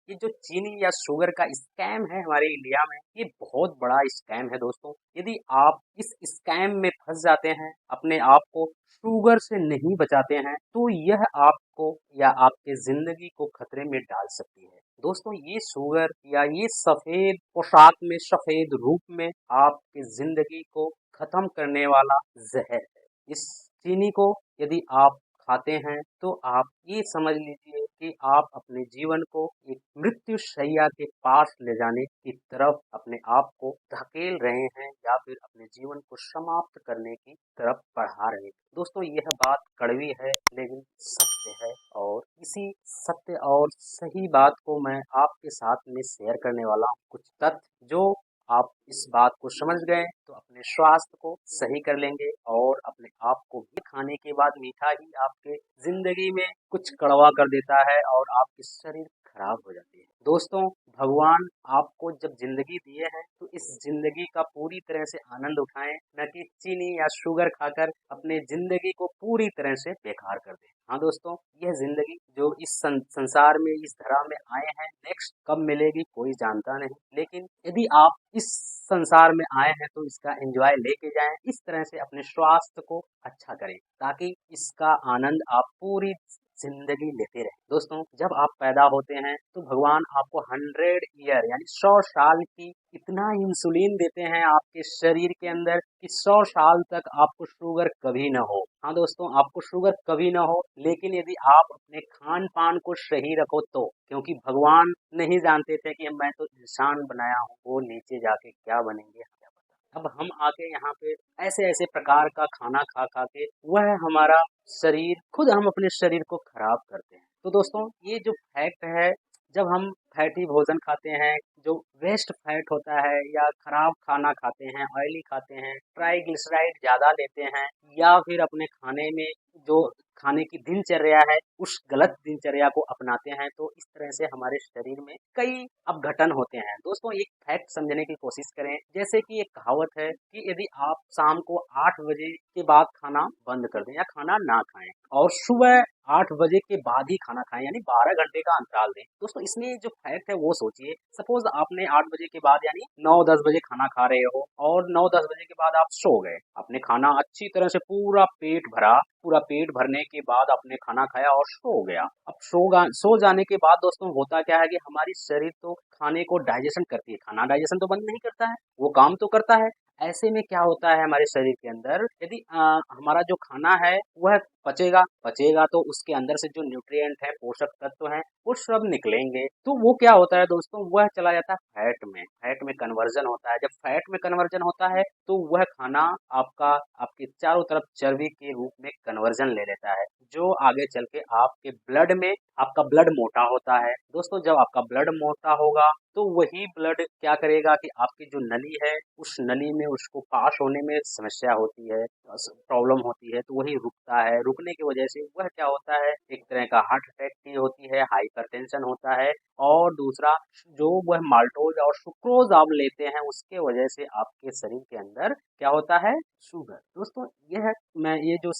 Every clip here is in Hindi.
ये जो चीनी या शुगर का स्कैम है हमारे इंडिया में, ये बहुत बड़ा स्कैम है दोस्तों। यदि आप इस स्कैम में फंस जाते हैं, अपने आप को शुगर से नहीं बचाते हैं, तो यह आपको या आपके जिंदगी को खतरे में डाल सकती है। दोस्तों, ये शुगर या ये सफेद पोशाक में, सफेद रूप में आपकी जिंदगी को खत्म करने वाला जहर है। इस चीनी को यदि आप खाते हैं तो आप ये समझ लीजिए कि आप अपने जीवन को एक मृत्यु शैया के पास ले जाने की तरफ अपने आप को धकेल रहे हैं, या फिर अपने जीवन को समाप्त करने की तरफ बढ़ा रहे हैं। दोस्तों, यह बात कड़वी है लेकिन सत्य है, और इसी सत्य और सही बात को मैं आपके साथ में शेयर करने वाला हूँ। कुछ तथ्य जो आप इस बात को समझ गए तो अपने स्वास्थ्य को सही कर लेंगे, और अपने आप को भी खाने के बाद मीठा ही आपके जिंदगी में कुछ कड़वा कर देता है और आपकी शरीर खराब हो जाती है। दोस्तों, भगवान आपको जब जिंदगी दिए हैं तो इस जिंदगी का पूरी तरह से आनंद उठाएं, न कि चीनी या शुगर खाकर अपने जिंदगी को पूरी तरह से बेकार कर दें। हाँ दोस्तों, यह जिंदगी जो इस संसार में, इस धरा में आए हैं, नेक्स्ट कब मिलेगी कोई जानता नहीं, लेकिन यदि आप इस संसार में आए हैं तो इसका एंजॉय लेके जाएं। इस तरह से अपने स्वास्थ्य को अच्छा करें ताकि इसका आनंद आप पूरी जिंदगी लेते रहें। दोस्तों, जब आप पैदा होते हैं तो भगवान आपको 100 ईयर यानी 100 साल की इतना इंसुलिन देते हैं आपके शरीर के अंदर कि 100 साल तक आपको शुगर कभी ना हो। हाँ दोस्तों, आपको शुगर कभी ना हो, लेकिन यदि आप अपने खान पान को सही रखो तो, क्योंकि भगवान नहीं जानते थे कि मैं तो इंसान बनाया हूँ, वो नीचे जाके क्या बनेंगे क्या पता। अब हम आके यहाँ पे ऐसे ऐसे प्रकार का खाना खा खा के वह हमारा शरीर, खुद हम अपने शरीर को खराब करते हैं। तो दोस्तों, ये जो फैक्ट है, जब हम फैटी भोजन खाते हैं, जो वेस्ट फैट होता है, या खराब खाना खाते हैं, ऑयली खाते हैं, ट्राइग्लिसराइड ज्यादा लेते हैं, या फिर अपने खाने में जो खाने की दिनचर्या है उस गलत दिनचर्या को अपनाते हैं, तो इस तरह से हमारे शरीर में कई अपघटन होते हैं। दोस्तों, एक फैक्ट समझने की कोशिश करें। जैसे कि एक कहावत है कि यदि आप शाम को 8 बजे के बाद खाना बंद कर दें या खाना ना खाएं, और सुबह 8 बजे के बाद ही खाना खाएं, यानी 12 घंटे का अंतराल दें। दोस्तों, इसमें जो फैक्ट है वो सोचिए। सपोज आपने 8 बजे के बाद यानी 9-10 बजे खाना खा रहे हो, और 9-10 बजे के बाद आप सो गए। आपने खाना अच्छी तरह से पूरा पेट भरा, पूरा पेट भरने के बाद आपने खाना खाया और सो गया। अब सो जाने के बाद दोस्तों होता क्या है कि हमारी शरीर तो खाने को डाइजेशन करती है, खाना डाइजेशन तो बंद नहीं करता है, वो काम तो करता है। ऐसे में क्या होता है हमारे शरीर के अंदर, यदि हमारा जो खाना है वह पचेगा पचेगा तो उसके अंदर से जो न्यूट्रिएंट है, पोषक तत्व हैं, वो सब निकलेंगे। तो वो क्या होता है दोस्तों, वह चला जाता है फैट में कन्वर्जन होता है। जब फैट में कन्वर्जन होता है तो वह खाना आपका, आपके चारों तरफ चर्बी के रूप में कन्वर्जन ले लेता है, जो आगे चल के आपके ब्लड में, आपका ब्लड मोटा होता है। दोस्तों, जब आपका ब्लड मोटा होगा तो वही ब्लड क्या करेगा कि आपकी जो नली है, उस नली में उसको पास होने में समस्या होती है, प्रॉब्लम होती है, तो वही रुकता है। रुकने की वजह से वह क्या होता है, एक तरह का हार्ट अटैक की होती है, हाइपरटेंशन होता है, और दूसरा जो वह माल्टोज और सुक्रोज आप लेते हैं उसके वजह से आपके शरीर के अंदर क्या होता है, शुगर। दोस्तों, यह मैं ये जो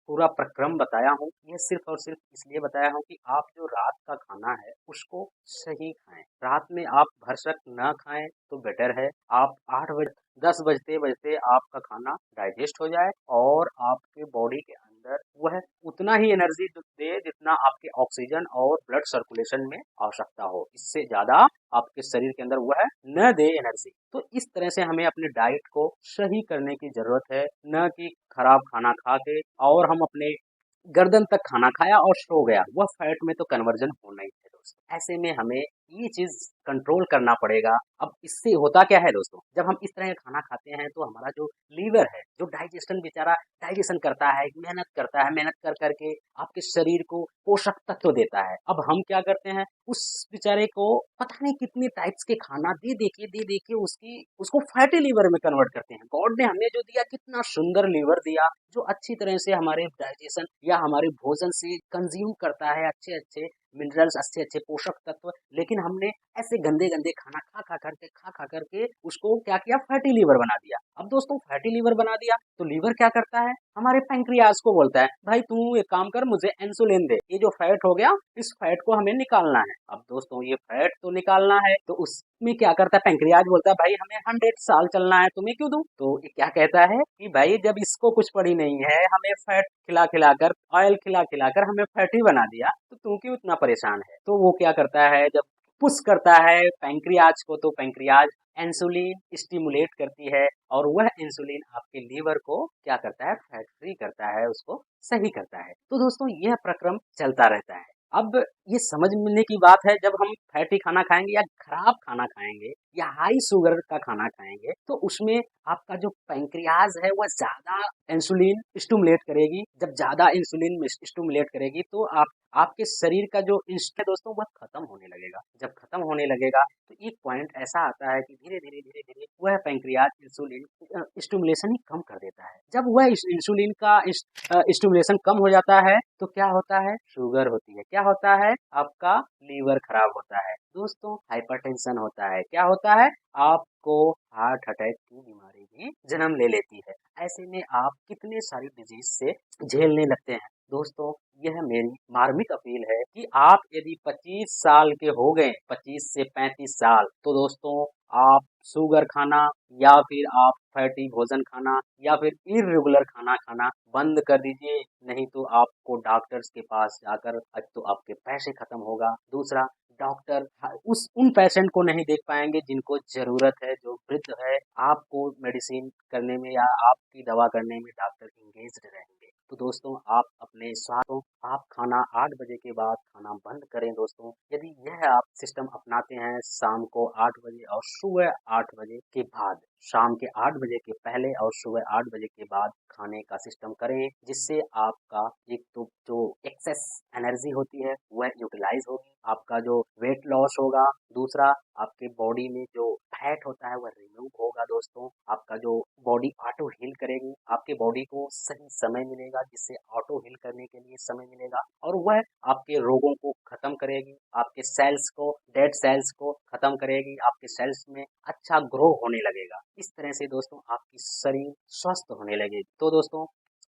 पूरा प्रक्रम बताया हूँ, ये सिर्फ और सिर्फ इसलिए बताया हूँ कि आप जो रात का खाना है उसको सही खाएं। रात में आप भरसक ना खाएं तो बेटर है। आप 8 बजे 10 बजते बजते आपका खाना डाइजेस्ट हो जाए, और आपके बॉडी के अंदर वह उतना ही एनर्जी दे जितना आपके ऑक्सीजन और ब्लड सर्कुलेशन में आवश्यकता हो। इससे ज्यादा आपके शरीर के अंदर वह न दे एनर्जी। तो इस तरह से हमें अपने डाइट को सही करने की जरूरत है, न कि खराब खाना खा के और हम अपने गर्दन तक खाना खाया और सो गया, वह फैट में तो कन्वर्जन होना ही है दोस्तों। ऐसे में हमें ये चीज कंट्रोल करना पड़ेगा। अब इससे होता क्या है दोस्तों, जब हम इस तरह का खाना खाते हैं तो हमारा जो लीवर है, जो डाइजेशन बेचारा डाइजेशन करता है, मेहनत करता है, मेहनत कर करके आपके शरीर को पोषक तत्व देता है। अब हम क्या करते हैं, उस बेचारे को पता नहीं कितने टाइप्स के खाना दे दे के उसकी उसको फैटी लीवर में कन्वर्ट करते हैं। गॉड ने हमें जो दिया, कितना सुंदर लीवर दिया, जो अच्छी तरह से हमारे डाइजेशन या हमारे भोजन से कंज्यूम करता है अच्छे अच्छे मिनरल्स, अच्छे अच्छे पोषक तत्व, लेकिन हमने ऐसे गंदे गंदे खाना खा खा करके उसको क्या किया, फैटी लीवर बना दिया। अब दोस्तों फैटी लीवर बना दिया तो लीवर क्या करता है, हमारे पैंक्रियाज को बोलता है भाई तू एक काम कर, मुझे इंसुलिन दे, ये जो फैट हो गया इस फैट को हमें निकालना है। अब दोस्तों ये फैट तो निकालना है तो उसमें क्या करता है, पैंक्रियाज बोलता है भाई हमें 100 साल चलना है, तुम्हें क्यों दूं। तो ये क्या कहता है कि भाई जब इसको कुछ पड़ी नहीं है, हमें फैट खिला खिलाकर, ऑयल खिला खिलाकर हमें फैटी बना दिया, तो तू क्यों इतना परेशान है। तो वो क्या करता है, जब पुश करता है पैंक्रियाज को, तो पैंक्रियाज इंसुलिन स्टिमुलेट करती है और वह इंसुलिन आपके लीवर को क्या करता है, फैट फ्री करता है, उसको सही करता है। तो दोस्तों यह प्रक्रम चलता रहता है। अब ये समझने की बात है, जब हम फैटी खाना खाएंगे या खराब खाना खाएंगे या हाई शुगर का खाना खाएंगे तो उसमें आपका जो पैंक्रियाज है वह ज्यादा इंसुलिन स्टिमुलेट करेगी। जब ज्यादा इंसुलिन स्टिमुलेट करेगी तो आपके शरीर का जो इंस्ट है दोस्तों वह खत्म होने लगेगा। जब खत्म होने लगेगा तो एक पॉइंट ऐसा आता है कि धीरे धीरे धीरे धीरे वह पैंक्रियाज इंसुलिन स्टिमुलेशन ही कम कर देता है। जब वह इंसुलिन का स्टिमुलेशन कम हो जाता है तो क्या होता है, शुगर होती है, क्या होता है, आपका लीवर खराब होता है दोस्तों, हाइपरटेंशन होता है, क्या होता है, आपको हार्ट अटैक की बीमारी भी जन्म ले लेती है। ऐसे में आप कितने सारी डिजीज से झेलने लगते हैं। दोस्तों यह मेरी मार्मिक अपील है कि आप यदि 25 साल के हो गए, 25 से 35 साल, तो दोस्तों आप शुगर खाना या फिर आप फैटी भोजन खाना या फिर इर्रेगुलर खाना खाना बंद कर दीजिए। नहीं तो आपको डॉक्टर्स के पास जाकर एक तो आपके पैसे खत्म होगा, दूसरा डॉक्टर उस उन पेशेंट को नहीं देख पाएंगे जिनको जरूरत है, जो वृद्ध है। आपको मेडिसिन करने में या आपकी दवा करने में डॉक्टर इंगेज्ड रहेंगे। तो दोस्तों आप अपने स्वास्थ्य, आप खाना 8 बजे के बाद खाना बंद करें दोस्तों। यदि यह आप सिस्टम अपनाते हैं, शाम को 8 बजे और सुबह 8 बजे के बाद, शाम के 8 बजे के पहले और सुबह 8 बजे के बाद खाने का सिस्टम करें, जिससे आपका एक तो जो एक्सेस एनर्जी होती है वह यूटिलाइज होगी, आपका जो वेट लॉस होगा, दूसरा आपके बॉडी में जो फैट होता है वह रिमूव होगा दोस्तों, आपका जो बॉडी ऑटो हील करेगी, आपके बॉडी को सही समय मिलेगा, जिससे ऑटो हील करने के लिए समय मिलेगा और वह आपके रोगों को खत्म करेगी, आपके सेल्स को, डेड सेल्स को खत्म करेगी, आपके सेल्स में अच्छा ग्रो होने लगेगा। इस तरह से दोस्तों आपकी शरीर स्वस्थ होने लगेगी। तो दोस्तों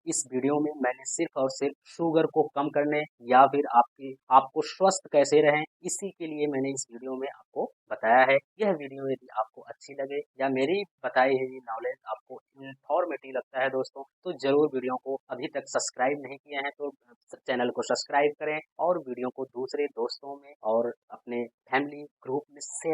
इस वीडियो में मैंने सिर्फ और सिर्फ शुगर को कम करने या फिर आपको स्वस्थ कैसे रहें, इसी के लिए मैंने इस वीडियो में आपको बताया है। यह वीडियो यदि आपको अच्छी लगे या मेरी बताई हुई नॉलेज आपको इंफॉर्मेटिव लगता है दोस्तों, तो जरूर वीडियो को अभी तक सब्सक्राइब नहीं किए हैं तो चैनल को सब्सक्राइब करें और वीडियो को दूसरे दोस्तों में और अपने फैमिली ग्रुप में शेयर